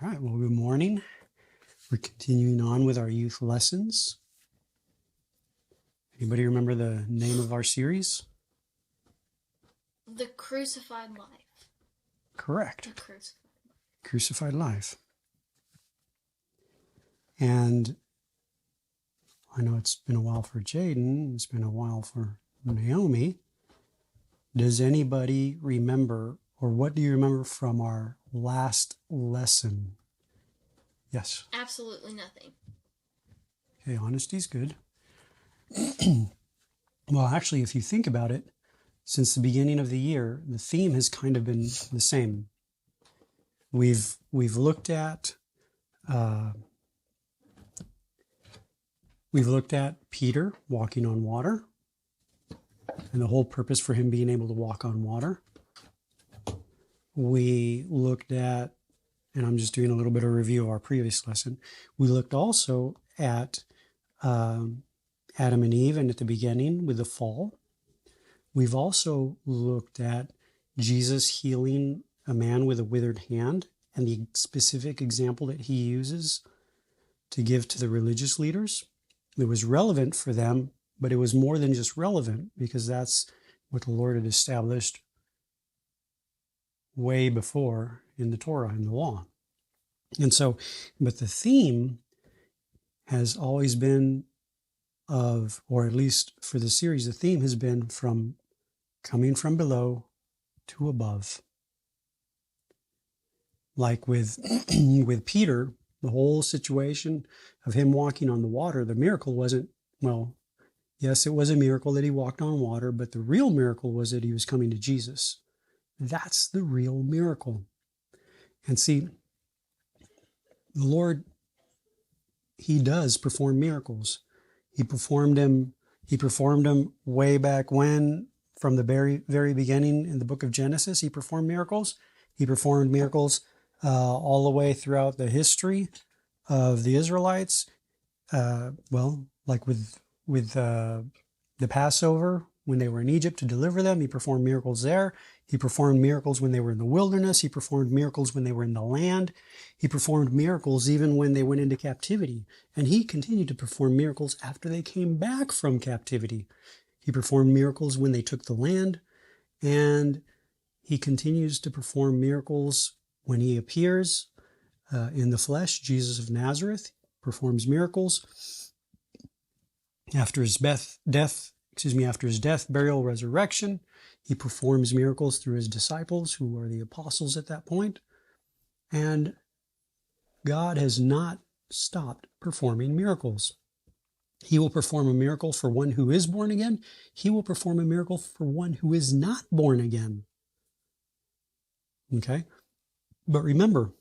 All right, well, good morning. We're continuing on with our youth lessons. Anybody remember the name of our series? The Crucified Life. Correct. The Crucified Life. And I know it's been a while for Jaden. It's been a while for Naomi. Does anybody remember, or what do you remember from our last lesson? Yes. Absolutely nothing. Okay, honesty's good. Well, actually, if you think about it, since the beginning of the year, the theme has kind of been the same. We've looked at Peter walking on water, and the whole purpose for him being able to walk on water. We looked at, and I'm just doing a little bit of review of our previous lesson. We looked also at Adam and Eve, and at the beginning with the fall. We've also looked at Jesus healing a man with a withered hand and the specific example that he uses to give to the religious leaders. It was relevant for them, but it was more than just relevant, because that's what the Lord had established way before in the Torah, in the law. And so, but the theme has always been of, or at least for the series, the theme has been from coming from below to above. Like with Peter, the whole situation of him walking on the water, the miracle wasn't, well, yes, it was a miracle that he walked on water, but the real miracle was that he was coming to Jesus. That's the real miracle. And see, the Lord, he does perform miracles. He performed them way back when, from the very, very beginning in the book of Genesis. He performed miracles. He performed miracles all the way throughout the history of the Israelites. Like with the Passover, when they were in Egypt to deliver them, he performed miracles there. He performed miracles when they were in the wilderness. He performed miracles when they were in the land. He performed miracles even when they went into captivity. And he continued to perform miracles after they came back from captivity. He performed miracles when they took the land. And he continues to perform miracles when he appears in the flesh. Jesus of Nazareth performs miracles. After his death, burial, resurrection, he performs miracles through his disciples, who are the apostles at that point. And God has not stopped performing miracles. He will perform a miracle for one who is born again. He will perform a miracle for one who is not born again. Okay? But remember,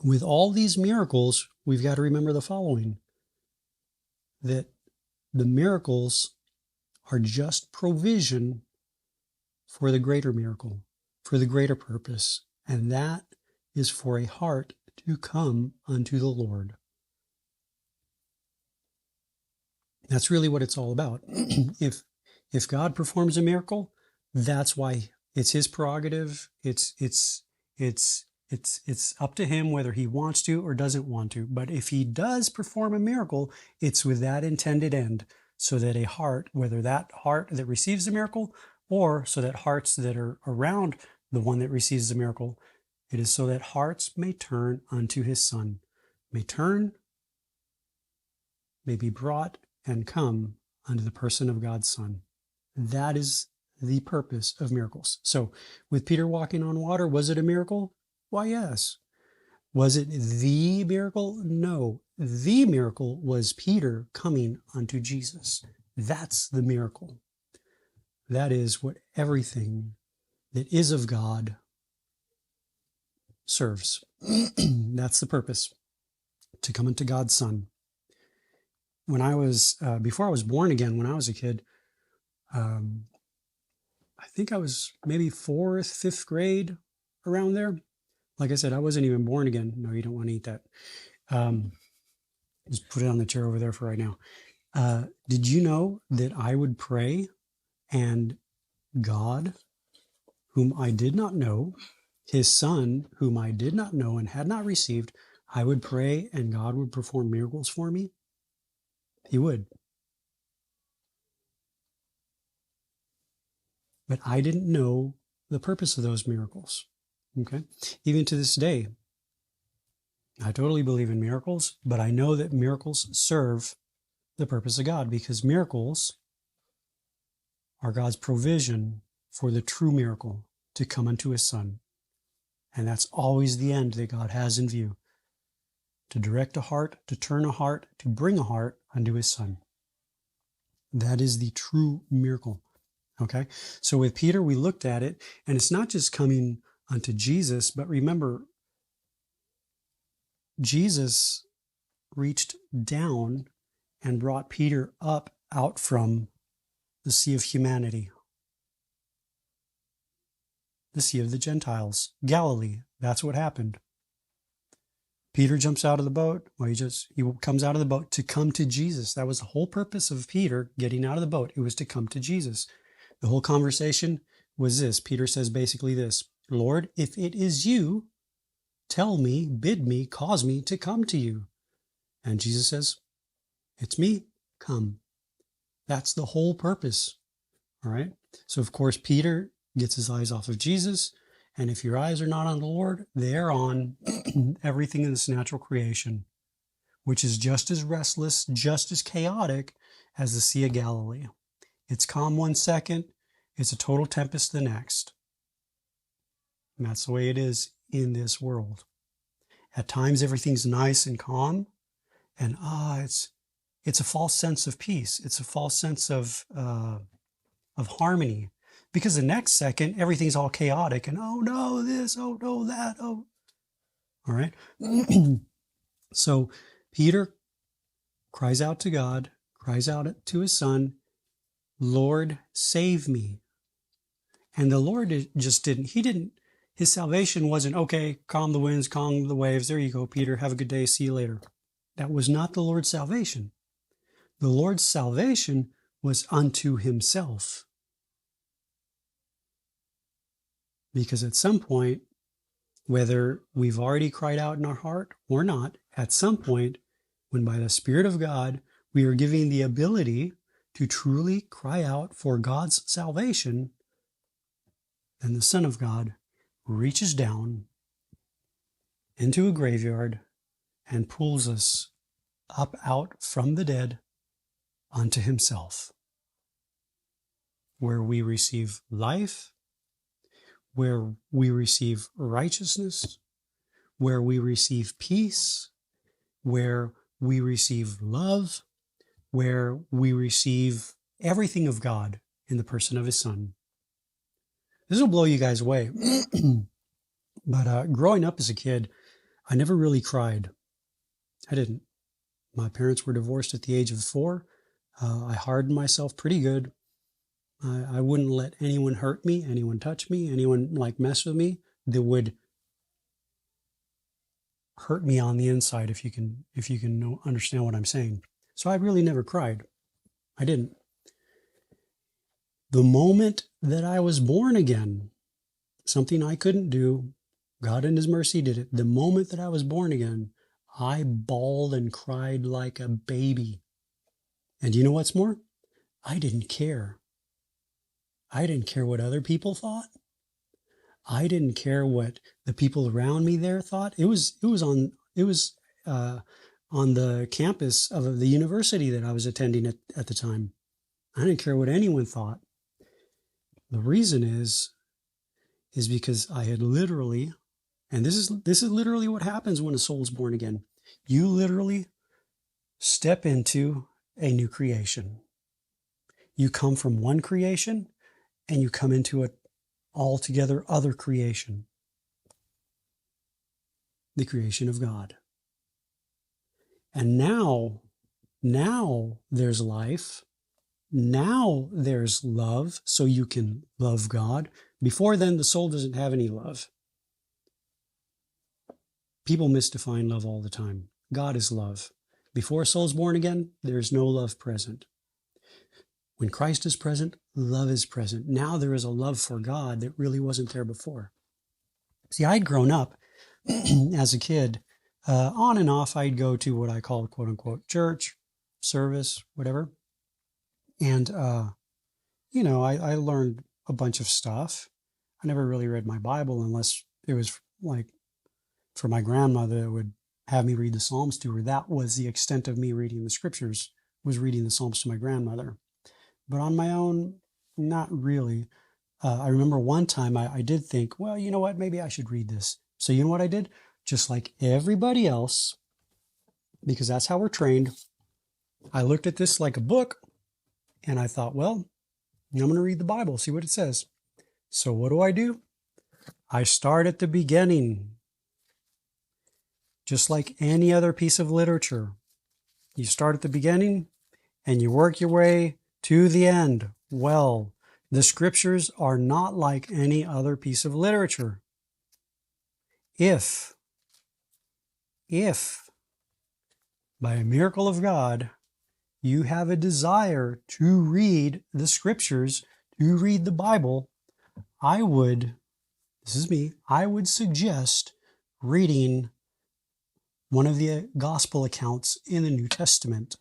with all these miracles, we've got to remember the following: that the miracles are just provision for the greater miracle, for the greater purpose, and that is for a heart to come unto the Lord. That's really what it's all about. If God performs a miracle, that's why it's his prerogative. It's up to him whether he wants to or doesn't want to. But if he does perform a miracle, it's with that intended end, so that a heart, whether that heart that receives the miracle, or so that hearts that are around the one that receives the miracle, it is so that hearts may turn unto his Son, may be brought and come unto the person of God's Son. That is the purpose of miracles. So with Peter walking on water, was it a miracle? Why, yes. Was it the miracle? No. The miracle was Peter coming unto Jesus. That's the miracle. That is what everything that is of God serves. That's the purpose, to come unto God's Son. When I was, before I was born again, when I was a kid, I think I was maybe 4th, 5th grade, around there. Like I said, I wasn't even born again. No, you don't want to eat that. Just put it on the chair over there for right now. Did you know that I would pray and God, whom I did not know, his son, whom I did not know and had not received, I would pray and God would perform miracles for me? He would. But I didn't know the purpose of those miracles. Okay? Even to this day, I totally believe in miracles, but I know that miracles serve the purpose of God, because miracles are God's provision for the true miracle to come unto his son. And that's always the end that God has in view. To direct a heart, to turn a heart, to bring a heart unto his son. That is the true miracle. Okay? So with Peter, we looked at it, and it's not just coming unto Jesus, but remember, Jesus reached down and brought Peter up out from the sea of humanity, the sea of the Gentiles, Galilee. That's what happened. Peter jumps out of the boat. Well, he comes out of the boat to come to Jesus. That was the whole purpose of Peter getting out of the boat. It was to come to Jesus. The whole conversation was this. Peter says basically this: Lord, if it is you, tell me, bid me, cause me to come to you. And Jesus says, it's me, come. That's the whole purpose. All right. So of course, Peter gets his eyes off of Jesus. And if your eyes are not on the Lord, they're on everything in this natural creation, which is just as restless, just as chaotic as the Sea of Galilee. It's calm one second, it's a total tempest the next. And that's the way it is in this world. At times, everything's nice and calm, and it's a false sense of peace. It's a false sense of harmony. Because the next second, everything's all chaotic and, oh no, this, oh no, that, oh. All right. So Peter cries out to God, cries out to his son, Lord, save me. And the Lord just his salvation wasn't, okay, calm the winds, calm the waves. There you go, Peter. Have a good day. See you later. That was not the Lord's salvation. The Lord's salvation was unto himself. Because at some point, whether we've already cried out in our heart or not, at some point, when by the Spirit of God, we are given the ability to truly cry out for God's salvation, then the Son of God reaches down into a graveyard and pulls us up out from the dead unto himself, where we receive life, where we receive righteousness, where we receive peace, where we receive love, where we receive everything of God in the person of his son. This will blow you guys away. But growing up as a kid, I never really cried. I didn't. My parents were divorced at the age of 4. I hardened myself pretty good. I wouldn't let anyone hurt me, anyone touch me, anyone mess with me that would hurt me on the inside, if you can understand what I'm saying. So I really never cried. I didn't. The moment that I was born again, something I couldn't do, God in his mercy did it. The moment that I was born again, I bawled and cried like a baby. And you know what's more? I didn't care. I didn't care what other people thought. I didn't care what the people around me there thought. It was on the campus of the university that I was attending at the time. I didn't care what anyone thought. The reason is because I had literally, and this is literally what happens when a soul is born again. You literally step into a new creation. You come from one creation and you come into an altogether other creation. The creation of God. And now there's life. Now there's love, so you can love God. Before then, the soul doesn't have any love. People misdefine love all the time. God is love. Before a soul is born again, there's no love present. When Christ is present, love is present. Now there is a love for God that really wasn't there before. See, I'd grown up as a kid. On and off, I'd go to what I call quote unquote church, service, whatever. And, I learned a bunch of stuff. I never really read my Bible unless it was like for my grandmother that would have me read the Psalms to her. That was the extent of me reading the scriptures, was reading the Psalms to my grandmother. But on my own, not really. I remember one time I did think, well, you know what? Maybe I should read this. So you know what I did? Just like everybody else, because that's how we're trained, I looked at this like a book and I thought, well, I'm going to read the Bible, see what it says. So what do? I start at the beginning, just like any other piece of literature. You start at the beginning and you work your way to the end. Well, the scriptures are not like any other piece of literature. If by a miracle of God, you have a desire to read the scriptures, to read the Bible, I would suggest reading one of the gospel accounts in the New Testament.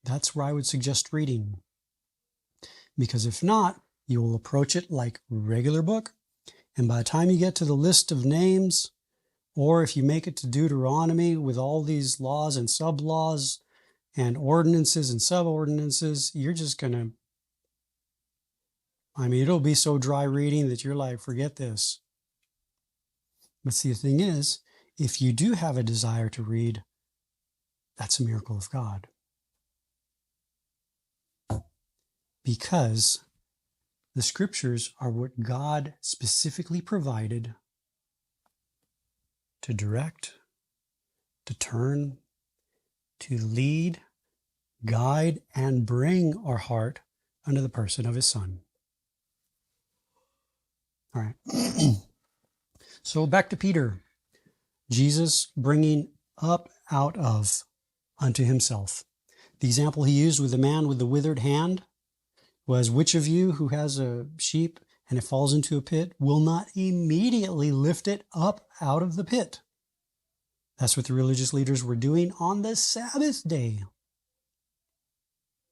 That's where I would suggest reading. Because if not, you will approach it like a regular book, and by the time you get to the list of names, or if you make it to Deuteronomy with all these laws and sub-laws and ordinances and sub-ordinances, you're just going to, it'll be so dry reading that you're like, forget this. But see, the thing is, if you do have a desire to read, that's a miracle of God. Because the scriptures are what God specifically provided to direct, to turn, to lead, guide, and bring our heart under the person of his Son. All right. So back to Peter. Jesus bringing up out of unto himself. The example he used with the man with the withered hand was, which of you who has a sheep and it falls into a pit will not immediately lift it up out of the pit? That's what the religious leaders were doing on the Sabbath day.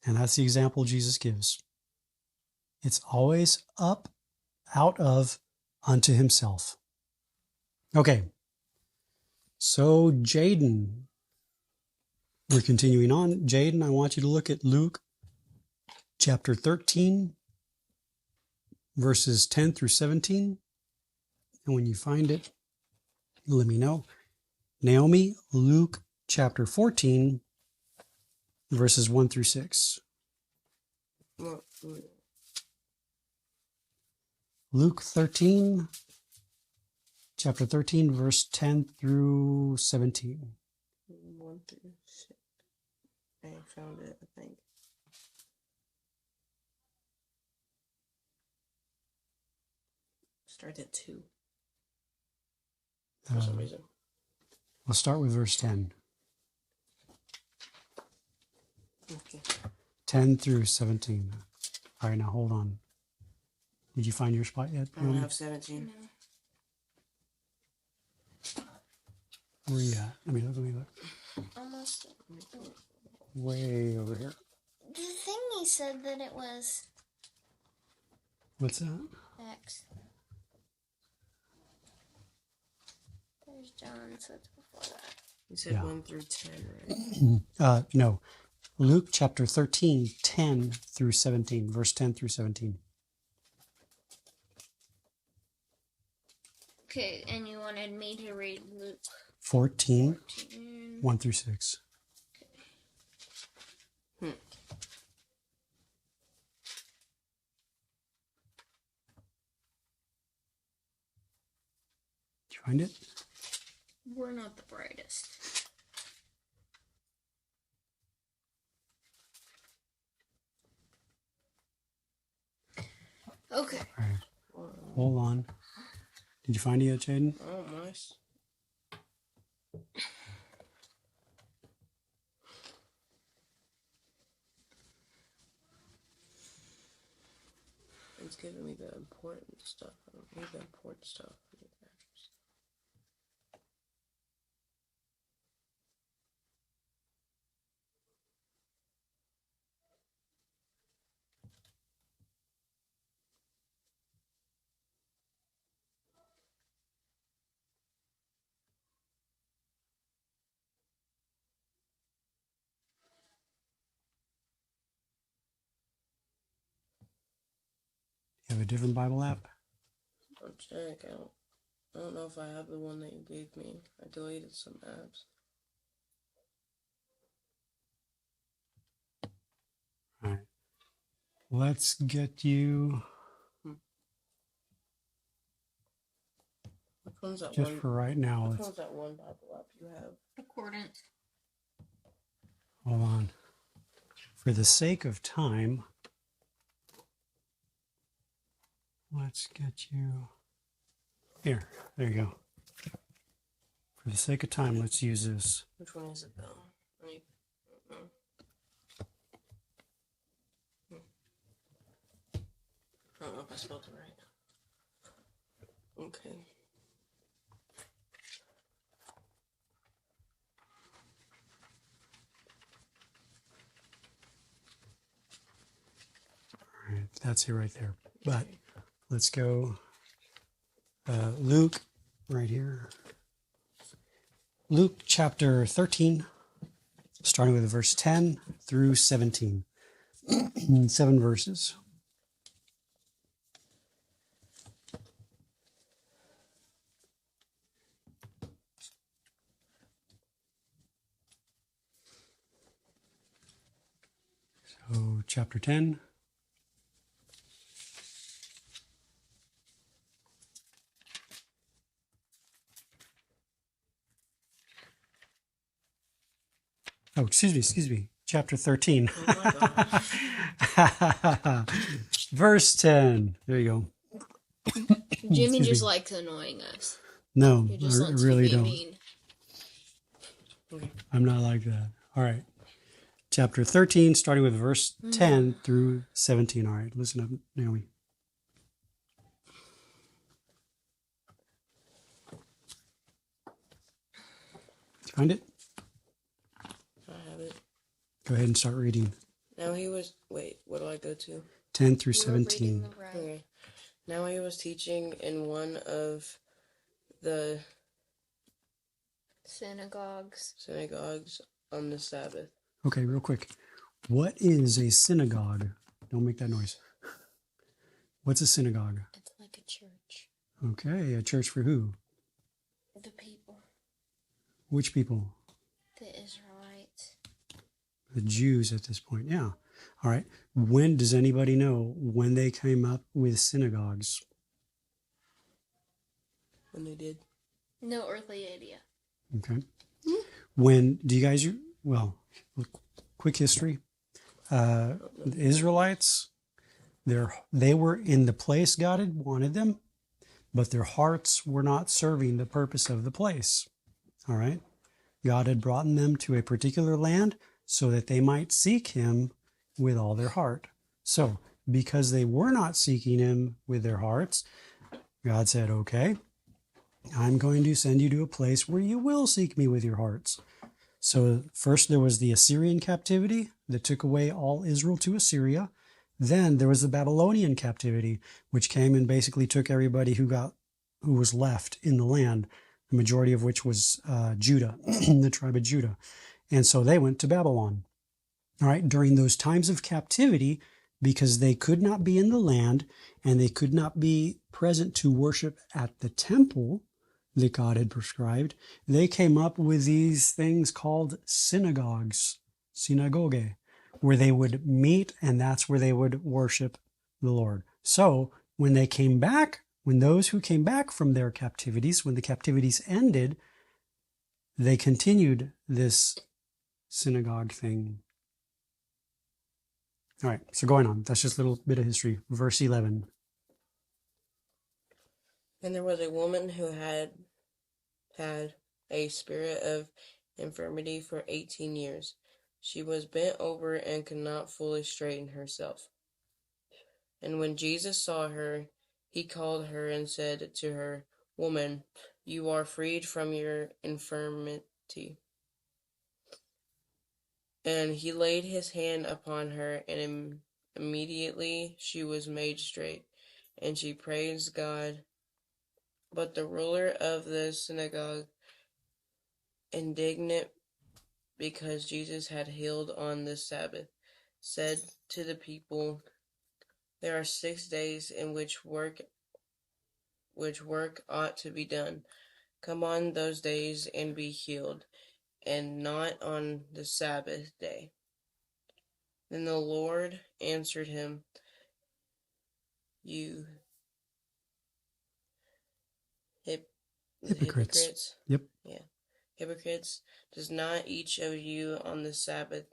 And that's the example Jesus gives. It's always up, out of, unto himself. Okay. So Jaden, we're continuing on. Jaden, I want you to look at Luke chapter 13, verses 10 through 17. And when you find it, let me know. Naomi, Luke chapter 14, verses 1 through 6. Luke 13, chapter 13, verse 10 through 17. 1 through 6. I found it, I think. Start at 2. For some reason. We'll start with verse 10. Okay. 10 through 17. All right, now hold on. Did you find your spot yet? I don't have 17. Where are you at? Let me look. Almost. Way over here. The thingy said that it was What's that? X. There's John, so it's before that. You said 1 through 10, right? No. Luke chapter 13, 10 through 17. Verse 10 through 17. Okay, and you wanted me to read Luke 14, 14. 1 through 6. Hmm. Did you find it? We're not the brightest. Okay. All right. Hold on. Did you find it yet, Jaden? Oh, nice. It's giving me the important stuff. I don't need the important stuff. You have a different Bible app? I'll check out. I don't know if I have the one that you gave me. I deleted some apps. All right. Let's get you, Which one's that just one? for right now, Which let's, one's that one Bible app you have? Accordance. hold on. For the sake of time, let's get you, here, there you go. For the sake of time, let's use this. Which one is it though? I don't know if I spelled it right. Okay. All right, that's it right there. But let's go Luke right here. Luke chapter 13, starting with verse 10 through 17. 7 verses. So, chapter 10. Oh, excuse me. Chapter 13. Oh my gosh. Verse 10. There you go. Jimmy Excuse just me. likes annoying us. No, He just I wants really to be don't. mean. Okay. I'm not like that. All right. Chapter 13, starting with verse 10 through 17. All right, listen up, Naomi. Did you find it? I have it. Go ahead and start reading. Now he was. Wait, what do I go to? 10 through You were reading 17. the right. Okay. Now he was teaching in one of the Synagogues. on the Sabbath. Okay, real quick. What is a synagogue? Don't make that noise. What's a synagogue? It's like a church. Okay, a church for who? The people. Which people? The Israelites. The Jews at this point. Yeah. All right. When does anybody know when they came up with synagogues? When they did. No earthly idea. Okay. When do you guys, well, quick history. The Israelites, they were in the place God had wanted them, but their hearts were not serving the purpose of the place. All right. God had brought them to a particular land so that they might seek him with all their heart. So, because they were not seeking him with their hearts, God said, okay, I'm going to send you to a place where you will seek me with your hearts. So first there was the Assyrian captivity that took away all Israel to Assyria. Then there was the Babylonian captivity, which came and basically took everybody who was left in the land, the majority of which was Judah, the tribe of Judah. And so they went to Babylon. All right, during those times of captivity, because they could not be in the land and they could not be present to worship at the temple that God had prescribed, they came up with these things called synagogues, synagoge, where they would meet and that's where they would worship the Lord. So when they came back, when those who came back from their captivities, when the captivities ended, they continued this synagogue thing. All right, so going on. That's just a little bit of history. Verse 11. And there was a woman who had a spirit of infirmity for 18 years. She was bent over and could not fully straighten herself. And when Jesus saw her, he called her and said to her, Woman, you are freed from your infirmity. And he laid his hand upon her, and immediately she was made straight, and she praised God. But the ruler of the synagogue, indignant because Jesus had healed on the Sabbath, said to the people, There are 6 days in which work ought to be done. Come on those days and be healed, and not on the Sabbath day." Then the Lord answered him, "You Hypocrites. hypocrites, Yep. hypocrites, does not each of you on the Sabbath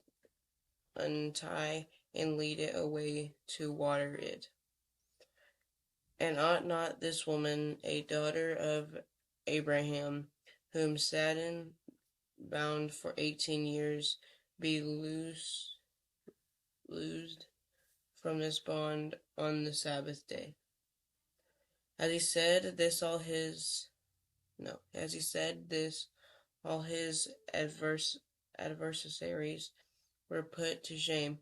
untie and lead it away to water it? And ought not this woman, a daughter of Abraham, whom Satan bound for 18 years, be loosed from this bond on the Sabbath day?" As he said this, all his adversaries were put to shame,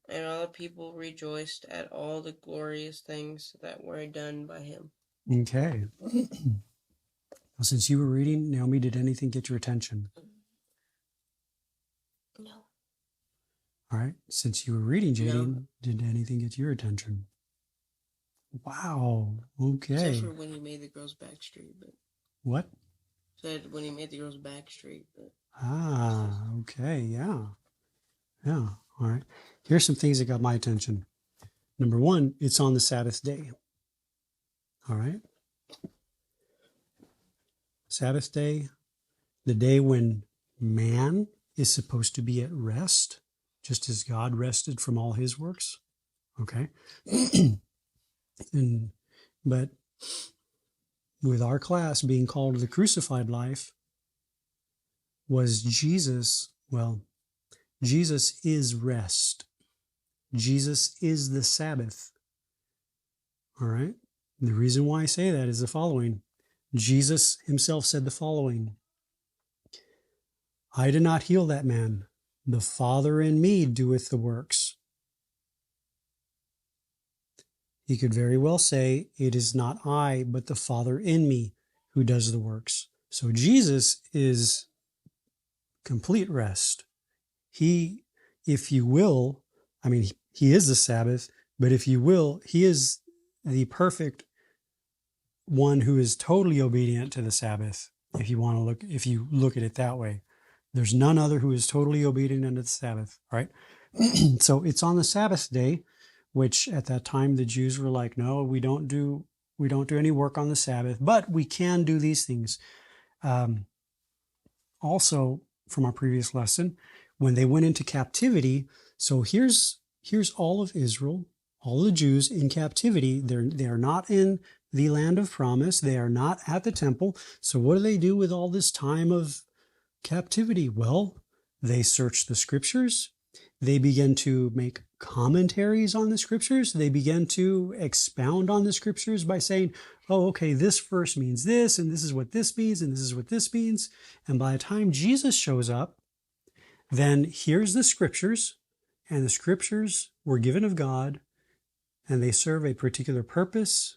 and all the people rejoiced at all the glorious things that were done by him. Okay. Well, since you were reading, Naomi, did anything get your attention? No. All right. Since you were reading, Jadine, No. did anything get your attention? Wow. Okay. Except for when he made the girls back straight, but What? said when he made the girls back straight, but Okay. Yeah. All right. Here's some things that got my attention. Number one, it's on the Sabbath day. All right. Sabbath day, the day when man is supposed to be at rest, just as God rested from all his works. Okay. But with our class being called the crucified life, was Jesus, well, Jesus is rest. Jesus is the Sabbath. All right. The reason why I say that is the following. Jesus himself said the following: "I did not heal that man. The Father in me doeth the works." He could very well say, "It is not I, but the Father in me who does the works." So Jesus is complete rest. He, if you will, I mean, he is the Sabbath, but if you will, he is the perfect one who is totally obedient to the Sabbath. If you look at it that way, there's none other who is totally obedient unto the Sabbath, right? So it's on the Sabbath day, which at that time the Jews were like, "No, we don't do any work on the Sabbath, but we can do these things." Also, from our previous lesson, when they went into captivity, so here's all of Israel, all the Jews in captivity. They are not in the land of promise. They are not at the temple. So what do they do with all this time of captivity? Well, they search the scriptures. They begin to make commentaries on the scriptures. They begin to expound on the scriptures by saying, "Oh, okay, this verse means this, and this is what this means, and this is what this means." And by the time Jesus shows up, then here's the scriptures, and the scriptures were given of God, and they serve a particular purpose,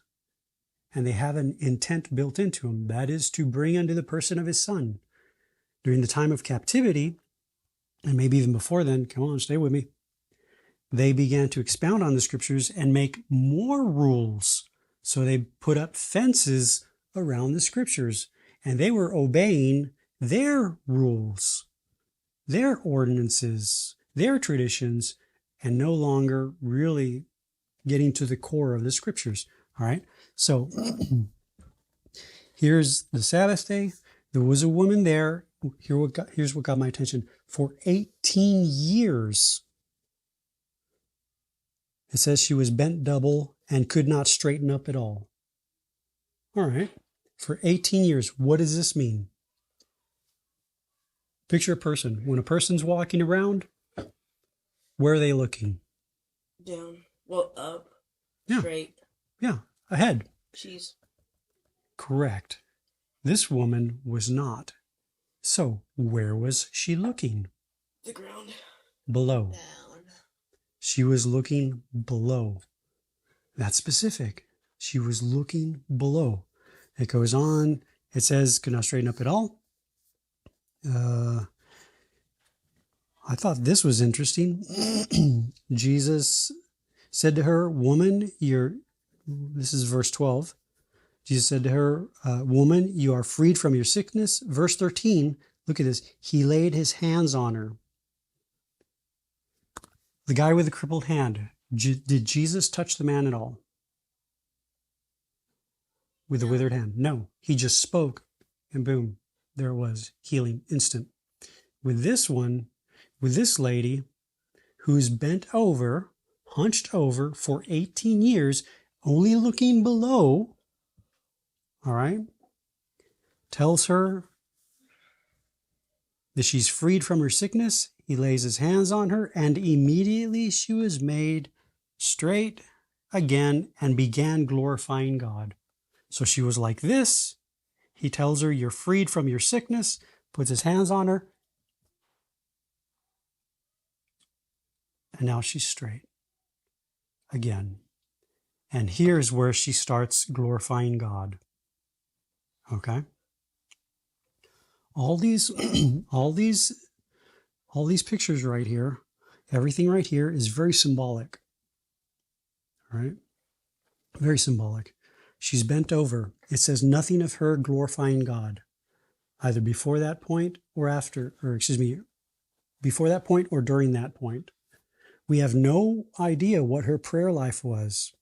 and they have an intent built into them. That is to bring unto the person of his Son. During the time of captivity, and maybe even before then, come on, stay with me, they began to expound on the scriptures and make more rules. So they put up fences around the scriptures, and they were obeying their rules, their ordinances, their traditions, and no longer really getting to the core of the scriptures. All right. So here's the Sabbath day. There was a woman there. Here's what got my attention. For 18 years, it says she was bent double and could not straighten up at all. All right. For 18 years, what does this mean? Picture a person. When a person's walking around, where are they looking? down, well, up, Yeah. straight. Yeah, ahead. She's Correct. This woman was not. So, where was she looking? the ground. Below. Down. She was looking below. That's specific. She was looking below. It goes on. It says, could not straighten up at all. I thought this was interesting. Jesus, said to her, "Woman, this is verse 12. Jesus said to her, "Woman, you are freed from your sickness." Verse 13, look at this. He laid his hands on her. The guy with the crippled hand, did Jesus touch the man at all? With the withered hand? No. He just spoke, and boom, there it was. Healing, instant. With this one, with this lady who's bent over, hunched over for 18 years, only looking below, all right, tells her that she's freed from her sickness. He lays his hands on her, and immediately she was made straight again and began glorifying God. So she was like this. He tells her, "You're freed from your sickness," puts his hands on her, and now she's straight again. And here's where she starts glorifying God. Okay? All these all these pictures right here, everything right here is very symbolic. All right? Very symbolic. She's bent over. It says nothing of her glorifying God, either before that point or after, or excuse me, before that point or during that point. We have no idea what her prayer life was,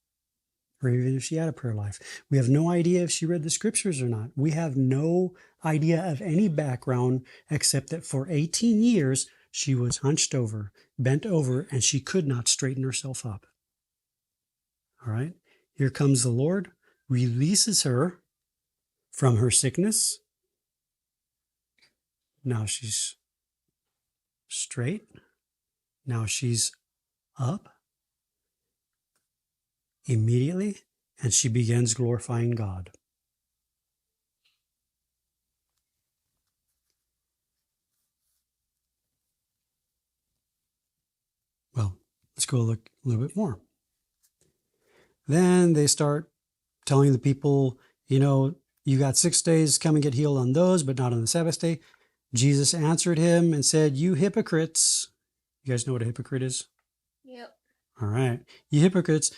or even if she had a prayer life. We have no idea if she read the scriptures or not. We have no idea of any background except that for 18 years she was hunched over, bent over, and she could not straighten herself up. All right? Here comes the Lord, releases her from her sickness. Now she's straight. Now she's up immediately, and she begins glorifying God. Well, let's go look a little bit more. Then they start telling the people, you got 6 days, come and get healed on those, but not on the Sabbath day. Jesus answered him and said, "You hypocrites." You guys know what a hypocrite is? Yep. All right. "You hypocrites."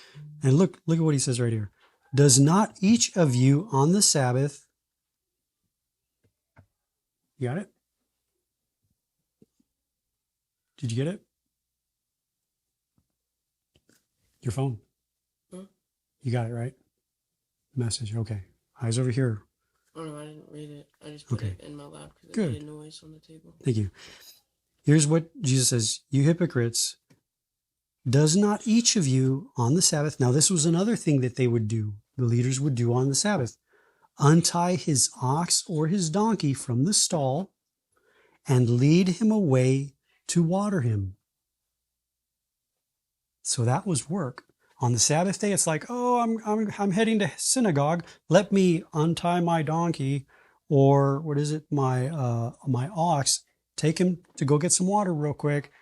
And look at what he says right here. "Does not each of you on the Sabbath," you got it? Did you get it? Your phone. Hmm? You got it, right? Message. Okay. Eyes over here. Oh no, I didn't read it. I just put Okay. it in my lap because it Good. made a noise on the table. Thank you. Here's what Jesus says. "You hypocrites, does not each of you on the Sabbath," now this was another thing that they would do, the leaders would do on the Sabbath, "untie his ox or his donkey from the stall and lead him away to water him." So that was work. On the Sabbath day, it's like, "Oh, I'm heading to synagogue. Let me untie my donkey, or what is it, my ox, take him to go get some water real quick,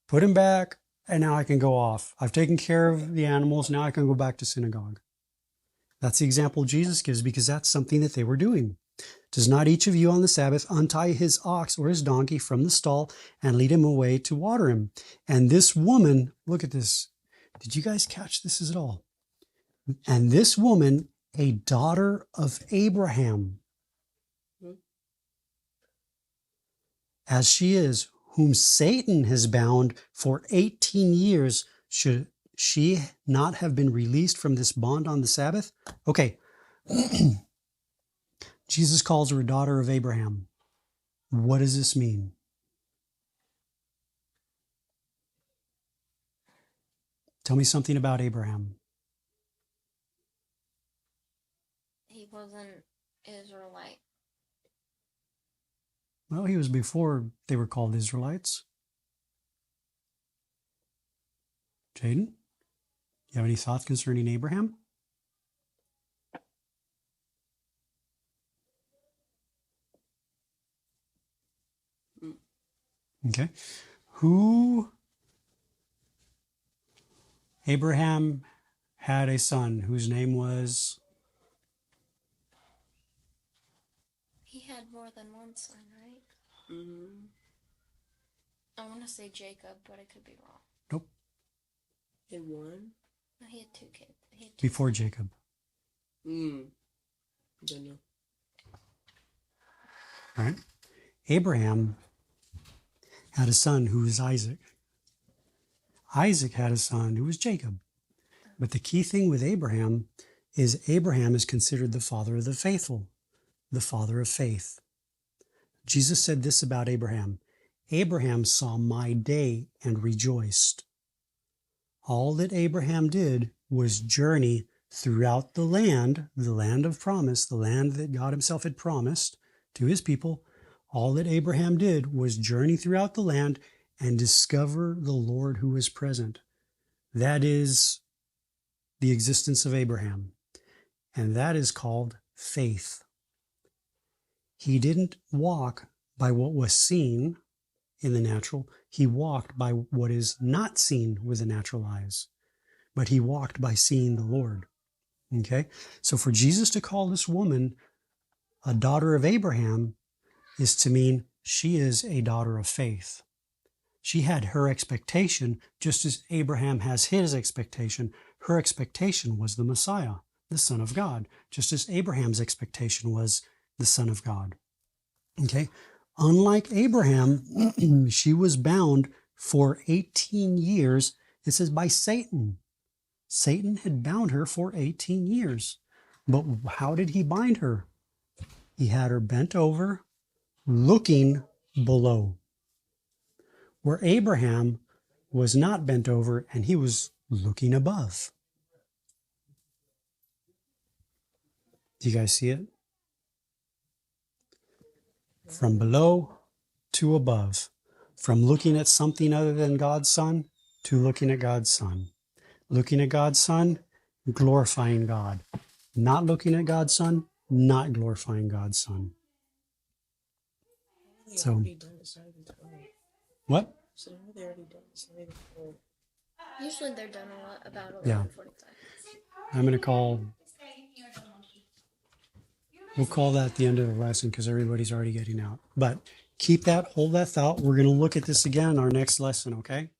put him back, and now I can go off. I've taken care of the animals. Now I can go back to synagogue." That's the example Jesus gives because that's something that they were doing. "Does not each of you on the Sabbath untie his ox or his donkey from the stall and lead him away to water him?" And this woman, look at this. Did you guys catch this at all? "And this woman, a daughter of Abraham, as she is, whom Satan has bound for 18 years, should she not have been released from this bond on the Sabbath?" Okay. Jesus calls her a daughter of Abraham. What does this mean? Tell me something about Abraham. He wasn't Israelite. Well, he was before they were called Israelites. Jaden, you have any thoughts concerning Abraham? Okay. Abraham had a son whose name was, He had more than one son, right? Mm-hmm. I want to say Jacob, but I could be wrong. nope. Had one? No, he had 2 kids. He had 2 before Jacob. Don't know. All right. Abraham had a son who was Isaac. Isaac had a son who was Jacob. But the key thing with Abraham is considered the father of the faithful, the father of faith. Jesus said this about Abraham. Abraham saw my day and rejoiced. All that Abraham did was journey throughout the land of promise, the land that God himself had promised to his people. All that Abraham did was journey throughout the land and discover the Lord who is present. That is the existence of Abraham, and that is called faith. He didn't walk by what was seen in the natural. He walked by what is not seen with the natural eyes, but he walked by seeing the Lord. Okay? So for Jesus to call this woman a daughter of Abraham is to mean she is a daughter of faith. She had her expectation, just as Abraham has his expectation. Her expectation was the Messiah, the Son of God, just as Abraham's expectation was the Son of God. Okay? Unlike Abraham, she was bound for 18 years, it says, by Satan. Satan had bound her for 18 years. But how did he bind her? He had her bent over, looking below. Where Abraham was not bent over and he was looking above. Do you guys see it? From below to above. From looking at something other than God's Son to looking at God's Son. Looking at God's Son, glorifying God. Not looking at God's Son, not glorifying God's Son. So, what? So they already done. So they before. Usually they're done about 11:45. Yeah. I'm going to we'll call that the end of the lesson because everybody's already getting out. But hold that thought. We're going to look at this again in our next lesson, okay?